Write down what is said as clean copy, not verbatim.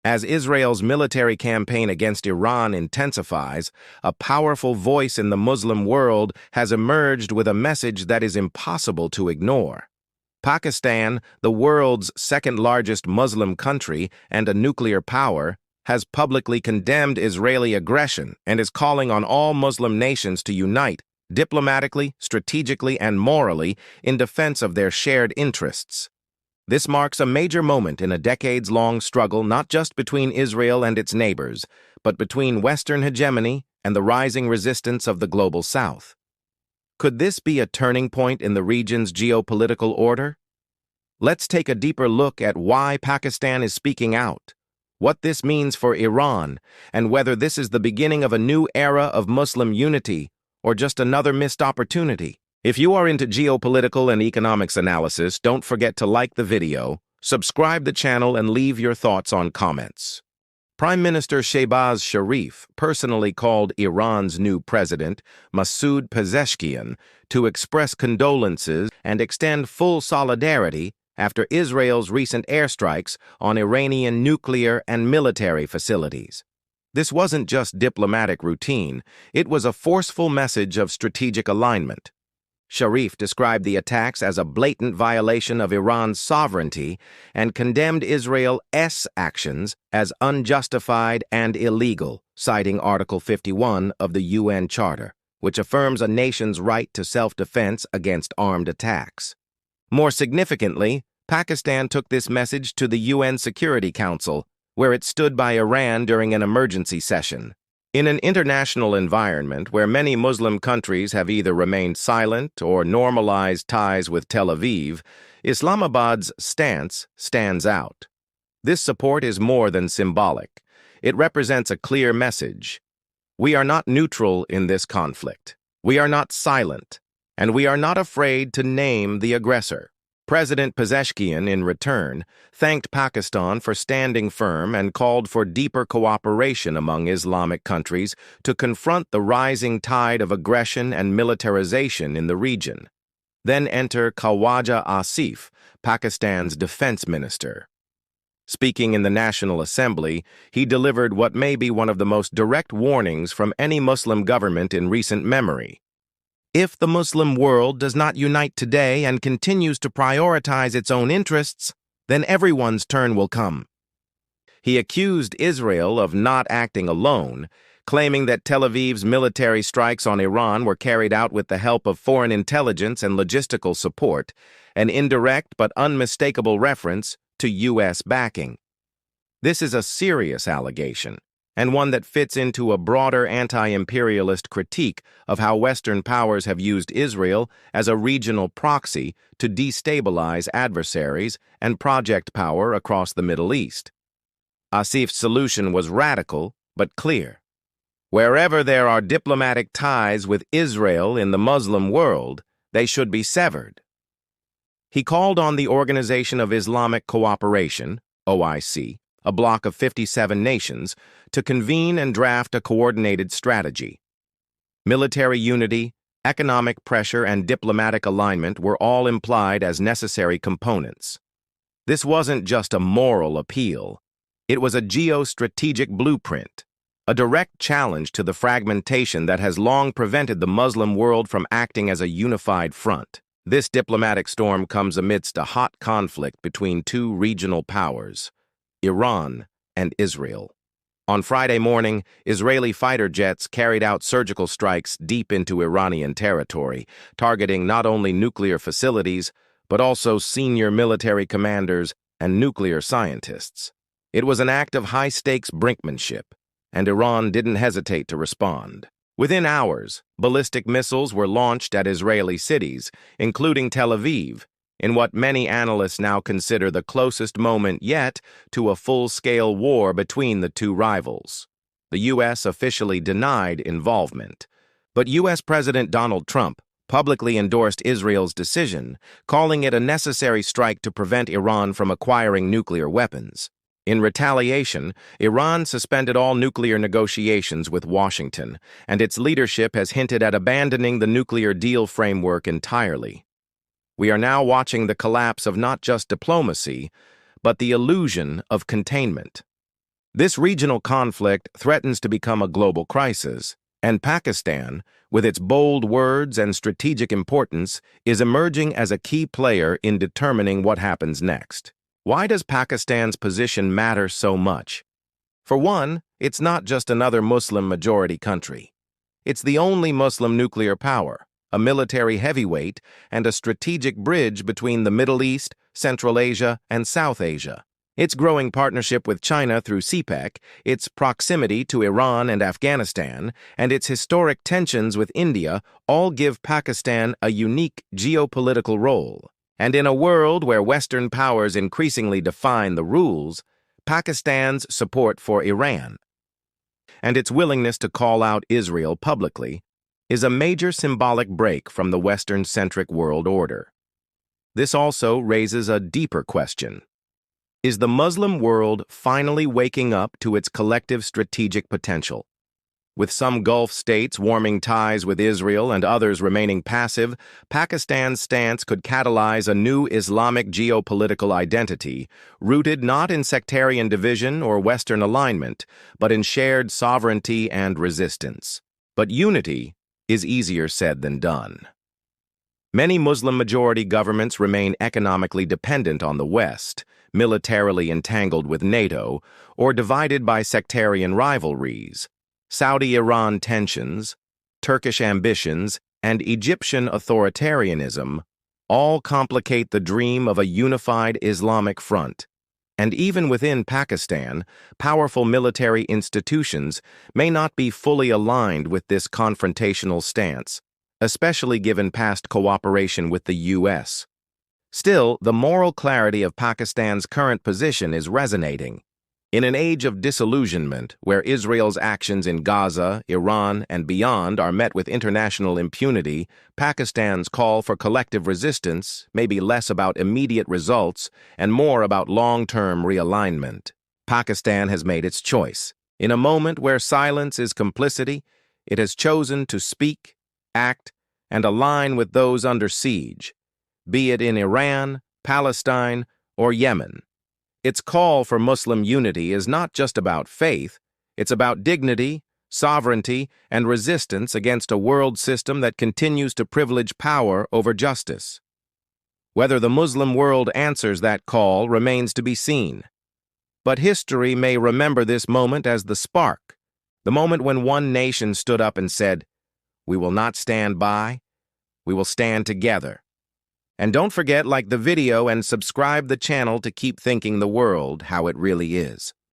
As Israel's military campaign against Iran intensifies, a powerful voice in the Muslim world has emerged with a message that is impossible to ignore. Pakistan, the world's second-largest Muslim country and a nuclear power, has publicly condemned Israeli aggression and is calling on all Muslim nations to unite diplomatically, strategically, and morally in defense of their shared interests. This marks a major moment in a decades-long struggle not just between Israel and its neighbors, but between Western hegemony and the rising resistance of the global South. Could this be a turning point in the region's geopolitical order? Let's take a deeper look at why Pakistan is speaking out, what this means for Iran, and whether this is the beginning of a new era of Muslim unity or just another missed opportunity. If you are into geopolitical and economics analysis, don't forget to like the video, subscribe the channel, and leave your thoughts on comments. Prime Minister Shehbaz Sharif personally called Iran's new president, Masoud Pezeshkian, to express condolences and extend full solidarity after Israel's recent airstrikes on Iranian nuclear and military facilities. This wasn't just diplomatic routine, it was a forceful message of strategic alignment. Sharif described the attacks as a blatant violation of Iran's sovereignty and condemned Israel's actions as unjustified and illegal, citing Article 51 of the UN Charter, which affirms a nation's right to self-defense against armed attacks. More significantly, Pakistan took this message to the UN Security Council, where it stood by Iran during an emergency session. In an international environment where many Muslim countries have either remained silent or normalized ties with Tel Aviv, Islamabad's stance stands out. This support is more than symbolic. It represents a clear message. We are not neutral in this conflict. We are not silent, and we are not afraid to name the aggressor. President Pezeshkian, in return, thanked Pakistan for standing firm and called for deeper cooperation among Islamic countries to confront the rising tide of aggression and militarization in the region. Then enter Khawaja Asif, Pakistan's defense minister. Speaking in the National Assembly, he delivered what may be one of the most direct warnings from any Muslim government in recent memory. If the Muslim world does not unite today and continues to prioritize its own interests, then everyone's turn will come. He accused Israel of not acting alone, claiming that Tel Aviv's military strikes on Iran were carried out with the help of foreign intelligence and logistical support, an indirect but unmistakable reference to U.S. backing. This is a serious allegation, and one that fits into a broader anti-imperialist critique of how Western powers have used Israel as a regional proxy to destabilize adversaries and project power across the Middle East. Asif's solution was radical but clear. Wherever there are diplomatic ties with Israel in the Muslim world, they should be severed. He called on the Organization of Islamic Cooperation, OIC, a bloc of 57 nations, to convene and draft a coordinated strategy. Military unity, economic pressure, and diplomatic alignment were all implied as necessary components. This wasn't just a moral appeal. It was a geostrategic blueprint, a direct challenge to the fragmentation that has long prevented the Muslim world from acting as a unified front. This diplomatic storm comes amidst a hot conflict between two regional powers, Iran and Israel. On Friday morning, Israeli fighter jets carried out surgical strikes deep into Iranian territory, targeting not only nuclear facilities, but also senior military commanders and nuclear scientists. It was an act of high-stakes brinkmanship, and Iran didn't hesitate to respond. Within hours, ballistic missiles were launched at Israeli cities, including Tel Aviv, in what many analysts now consider the closest moment yet to a full-scale war between the two rivals. The U.S. officially denied involvement, but U.S. President Donald Trump publicly endorsed Israel's decision, calling it a necessary strike to prevent Iran from acquiring nuclear weapons. In retaliation, Iran suspended all nuclear negotiations with Washington, and its leadership has hinted at abandoning the nuclear deal framework entirely. We are now watching the collapse of not just diplomacy, but the illusion of containment. This regional conflict threatens to become a global crisis, and Pakistan, with its bold words and strategic importance, is emerging as a key player in determining what happens next. Why does Pakistan's position matter so much? For one, it's not just another Muslim-majority country. It's the only Muslim nuclear power, a military heavyweight, and a strategic bridge between the Middle East, Central Asia, and South Asia. Its growing partnership with China through CPEC, its proximity to Iran and Afghanistan, and its historic tensions with India all give Pakistan a unique geopolitical role. And in a world where Western powers increasingly define the rules, Pakistan's support for Iran and its willingness to call out Israel publicly is a major symbolic break from the Western-centric world order. This also raises a deeper question. Is the Muslim world finally waking up to its collective strategic potential? With some Gulf states warming ties with Israel and others remaining passive, Pakistan's stance could catalyze a new Islamic geopolitical identity, rooted not in sectarian division or Western alignment, but in shared sovereignty and resistance. But unity is easier said than done. Many Muslim-majority governments remain economically dependent on the West, militarily entangled with NATO, or divided by sectarian rivalries. Saudi-Iran tensions, Turkish ambitions, and Egyptian authoritarianism all complicate the dream of a unified Islamic front. And even within Pakistan, powerful military institutions may not be fully aligned with this confrontational stance, especially given past cooperation with the U.S. Still, the moral clarity of Pakistan's current position is resonating. In an age of disillusionment, where Israel's actions in Gaza, Iran, and beyond are met with international impunity, Pakistan's call for collective resistance may be less about immediate results and more about long-term realignment. Pakistan has made its choice. In a moment where silence is complicity, it has chosen to speak, act, and align with those under siege, be it in Iran, Palestine, or Yemen. Its call for Muslim unity is not just about faith, it's about dignity, sovereignty, and resistance against a world system that continues to privilege power over justice. Whether the Muslim world answers that call remains to be seen. But history may remember this moment as the spark, the moment when one nation stood up and said, "We will not stand by, we will stand together." And don't forget, like the video and subscribe the channel to keep thinking the world how it really is.